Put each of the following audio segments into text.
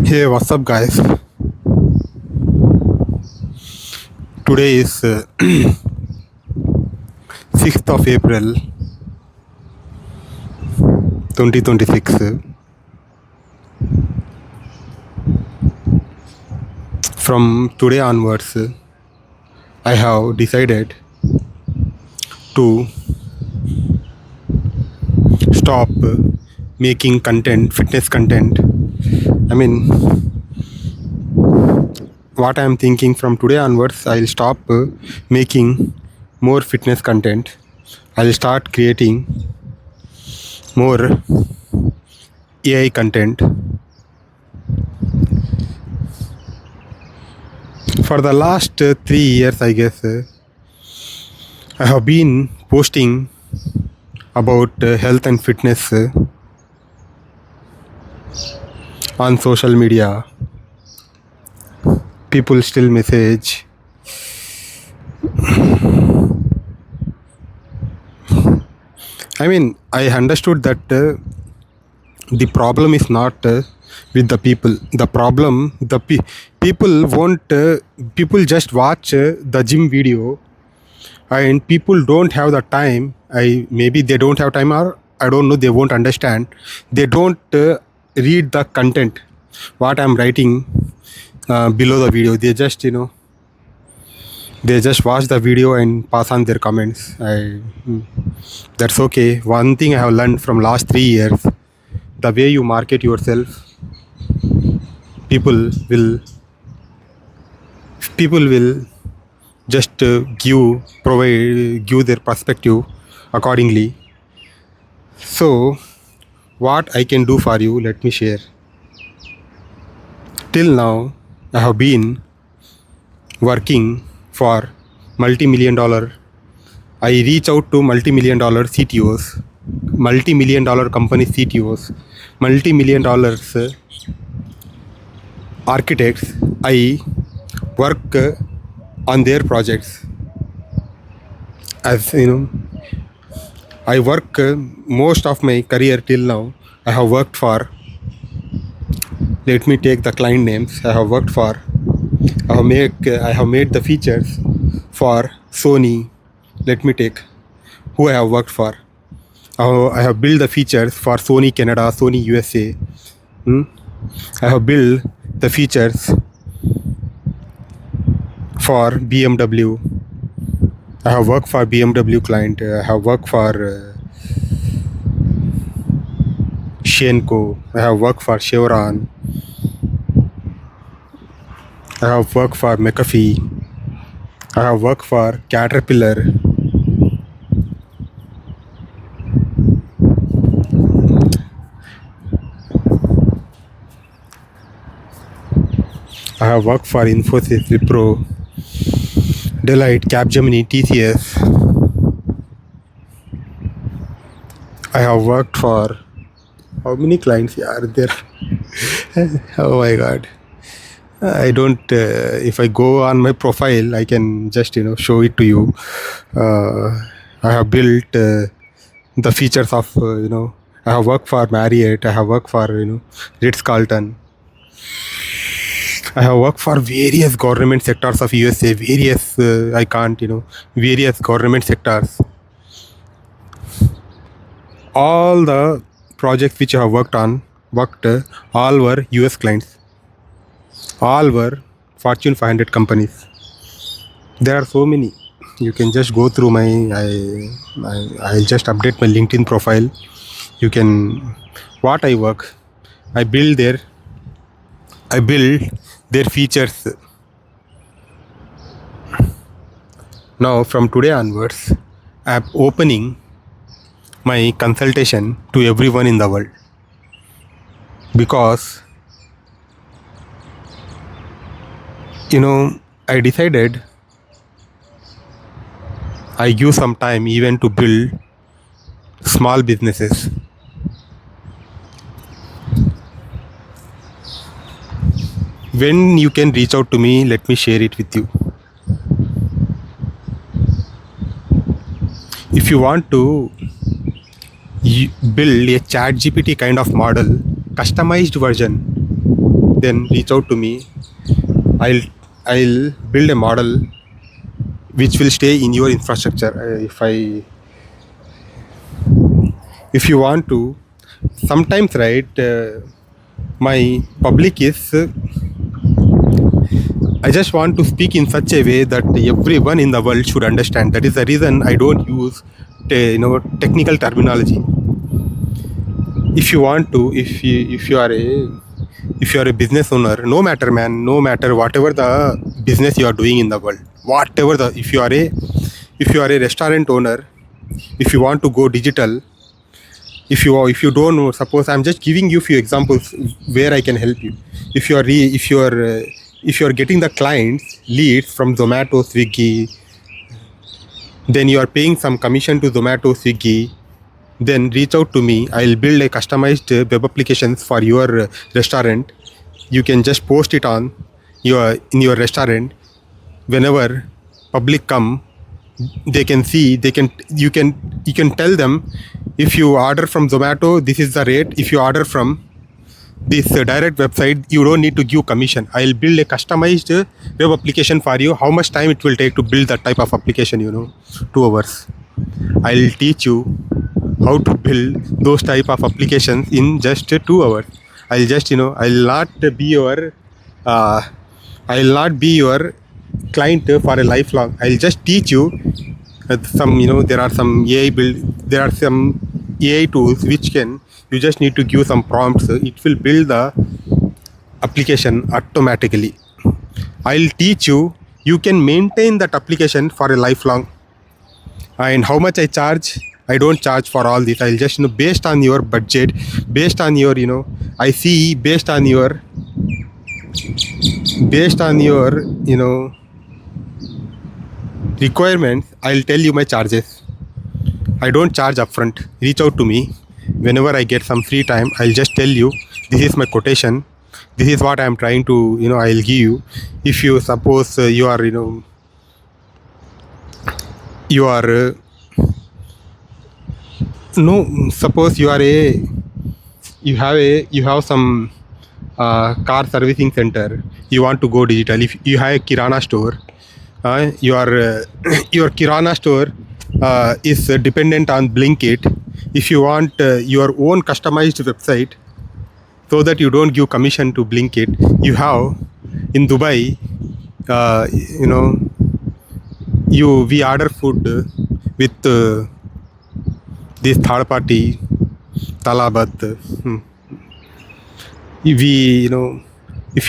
Hey, what's up, guys? Today is 6th of April 2026. From today onwards, I have decided to stop making content, fitness content. I mean, what I am thinking from today onwards, I'll stop making more fitness content. I'll start creating more AI content. For the last 3 years, I guess, I have been posting about health and fitness on social media. People still message. I mean, I understood that the problem is not with the people. The problem, people won't. People just watch the gym video, and people don't have the time. Maybe they don't have time, or I don't know. They won't understand. They don't read the content. What I'm writing below the video, they just watch the video and pass on their comments. That's okay. One thing I have learned from last 3 years: the way you market yourself, people will people will just give their perspective accordingly. So, what I can do for you, let me share. Till now, I have been working for multi-million dollar. I reach out to multi-million dollar CTOs, multi-million dollar company CTOs, multi-million dollars architects. I work on their projects. As you know, I work most of my career till now. I have worked for. Let me take the client names. I have worked for. I have made the features for Sony. Let me take who I have worked for. I have built the features for Sony Canada, Sony USA. I have built the features for BMW. I have worked for BMW client. I have worked for Shenko. I have worked for Chevron. I have worked for McAfee. I have worked for Caterpillar. I have worked for Infosys, Wipro, Deloitte, Capgemini, TCS. I have worked for how many clients are there? Oh my god. I don't. If I go on my profile, I can just show it to you. I have built the features of I have worked for Marriott. I have worked for Ritz Carlton. I have worked for various government sectors of USA. Various government sectors. All the projects which I have worked, all were US clients. All were Fortune 500 companies. There are so many. You can just go through I'll just update my LinkedIn profile. You can what I work. I build their features. Now from today onwards, I'm opening my consultation to everyone in the world, because I decided I give some time even to build small businesses. When you can reach out to me, let me share it with you. If you want to build a chat GPT kind of model, customized version, then reach out to me. I'll build a model which will stay in your infrastructure. If you want to, sometimes, right, my public is I just want to speak in such a way that everyone in the world should understand. That is the reason I don't use technical terminology. If you want to, if you are a business owner, no matter, man, no matter whatever the business you are doing in the world, whatever the if you are a restaurant owner, if you want to go digital, if you don't know, suppose I'm just giving you few examples where I can help you. If you are getting the clients leads from Zomato, Swiggy, then you are paying some commission to Zomato, Swiggy, then reach out to me. I'll build a customized web applications for your restaurant. You can just post it on in your restaurant. Whenever public come, they can see, you can tell them, if you order from Zomato, this is the rate. If you order from this direct website, you don't need to give commission. I'll build a customized web application for you. How much time it will take to build that type of application? 2 hours. I'll teach you how to build those type of applications in just 2 hours. I'll not be your client for a lifelong. I'll just teach you there are some AI tools which you just need to give some prompts. It will build the application automatically. I'll teach you. You can maintain that application for a lifelong. And how much I charge? I don't charge for all this. I'll just based on your budget, based on your I see based on your requirements, I'll tell you my charges. I don't charge upfront. Reach out to me whenever I get some free time. I'll just tell you, this is my quotation, this is what I'm trying to I'll give you. If you suppose you are suppose you have some car servicing center, you want to go digital. If you have a kirana store, your kirana store is dependent on Blinkit. If you want your own customized website so that you don't give commission to Blinkit, you have in Dubai, we order food with this third party Talabat. If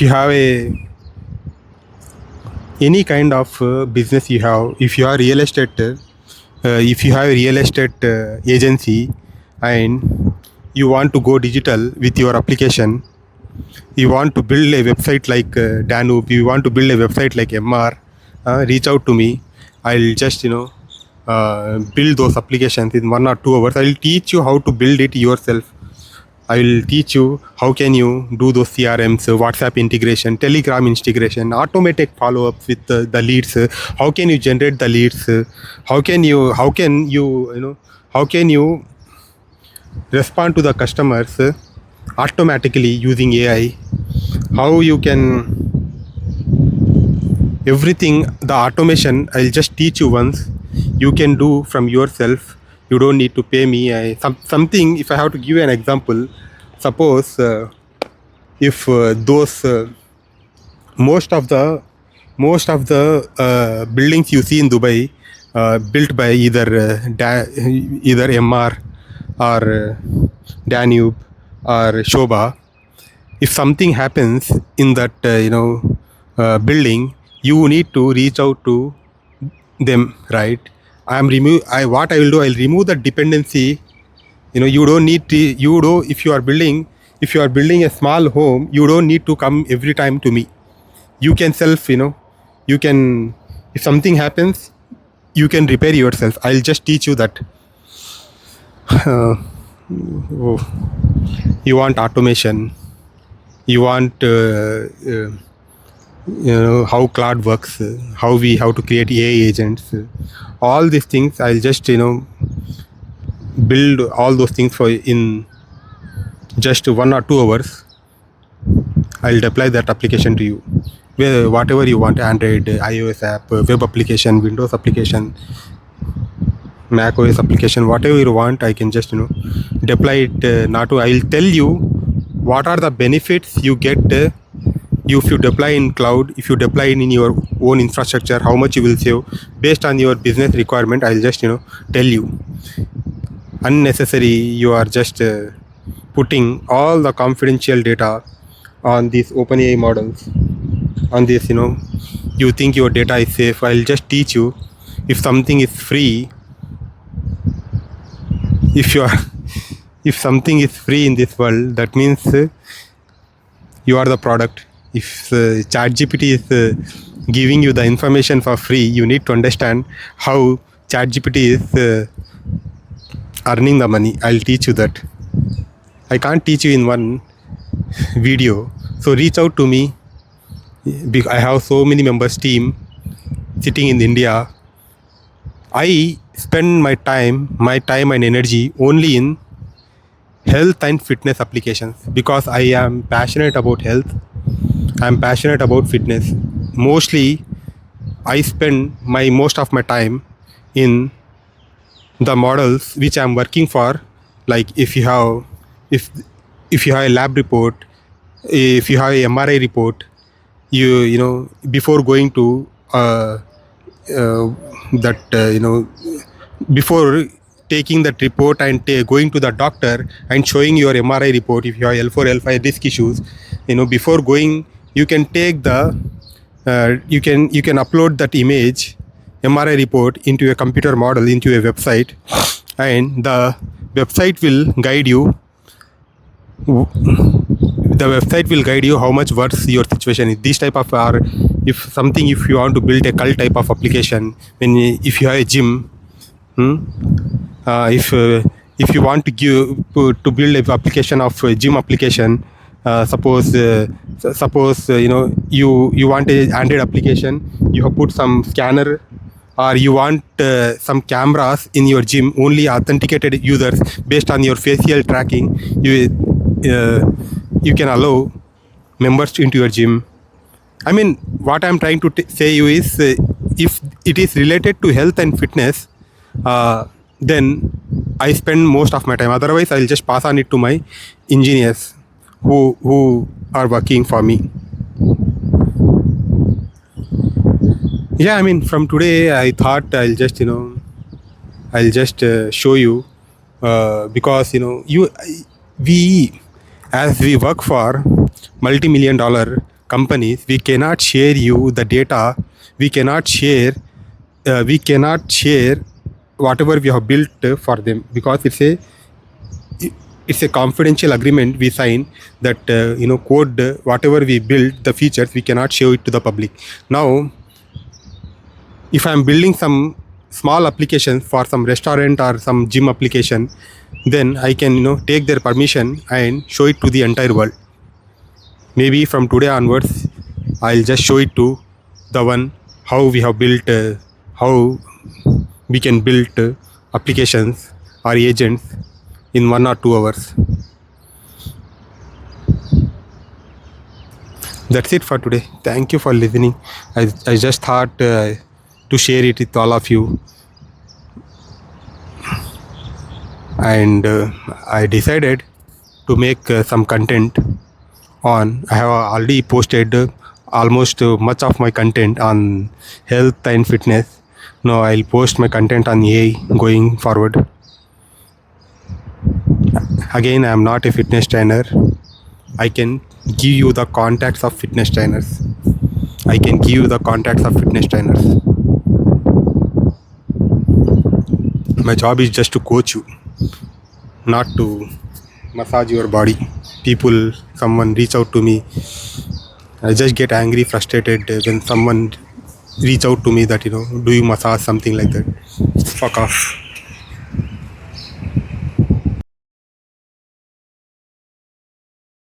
you have any kind of business you have, if you are real estate, if you have a real estate agency and you want to go digital with your application, you want to build a website like Danube, you want to build a website like MR, reach out to me. I'll just build those applications in 1 or 2 hours. I'll teach you how to build it yourself. I will teach you how can you do those CRMs, WhatsApp integration, Telegram integration, automatic follow-ups with the leads. How can you generate the leads? How can you respond to the customers automatically using AI? How you can everything, the automation, I'll just teach you once. You can do from yourself. You don't need to pay me. Something, if I have to give you an example, suppose if those most of the buildings you see in Dubai built by either MR or Danube or Shobha, if something happens in that building, you need to reach out to them, right? What I will do, I'll remove the dependency. You don't need to, if you are building a small home, you don't need to come every time to me. You can you can, if something happens, you can repair yourself. I'll just teach you that. You want automation, you want how cloud works, how to create AI agents, all these things. I'll just build all those things for in just 1 or 2 hours. I'll deploy that application to you. Whatever you want, Android, iOS app, web application, Windows application, Mac OS application, whatever you want, I can just deploy it. I'll tell you what are the benefits you get if you deploy in cloud, if you deploy in your own infrastructure, how much you will save based on your business requirement. I'll just tell you. Unnecessary, you are just putting all the confidential data on these OpenAI models. On this, you think your data is safe. I'll just teach you. If something is free, if something is free in this world, that means you are the product. If ChatGPT is giving you the information for free, you need to understand how ChatGPT is earning the money. I'll teach you that. I can't teach you in one video. So reach out to me. I have so many members team sitting in India. I spend my time and energy only in health and fitness applications because I am passionate about health. I'm passionate about fitness. Mostly, I spend most of my time in the models which I'm working for. Like if you have a lab report, if you have a MRI report, before going to before taking that report and going to the doctor and showing your MRI report, if you have L4, L5 disk issues, before going, you can take the you can upload that image MRI report into a computer model, into a website, and the website will guide you. The website will guide you how much worse your situation is. This type of, or if you want to build a cult type of application, if you have a gym, if you want to build an application of a gym application, suppose you want a Android application, you have put some scanner, or you want some cameras in your gym, only authenticated users based on your facial tracking, you can allow members into your gym. I mean, what I'm trying to say you is, if it is related to health and fitness, then I spend most of my time. Otherwise, I'll just pass on it to my engineers who are working for me. Yeah, I mean, from today, I thought I'll just show you, because as we work for multi-million-dollar companies, we cannot share you the data. We cannot share whatever we have built for them, because it's a confidential agreement we sign that code, whatever we build, the features, we cannot show it to the public. Now, if I'm building some small applications for some restaurant or some gym application, then I can take their permission and show it to the entire world. Maybe from today onwards, I'll just show it to the one how we have built, how we can build applications or agents in 1 or 2 hours. That's it for today. Thank you for listening. I just thought to share it with all of you, and I decided to make some content on. I have already posted almost much of my content on health and fitness. Now I'll post my content on AI going forward. Again, I am not a fitness trainer. I can give you the contacts of fitness trainers. My job is just to coach you, not to massage your body. Someone reach out to me, I just get angry, frustrated when someone reach out to me that do you massage, something like that. Fuck off.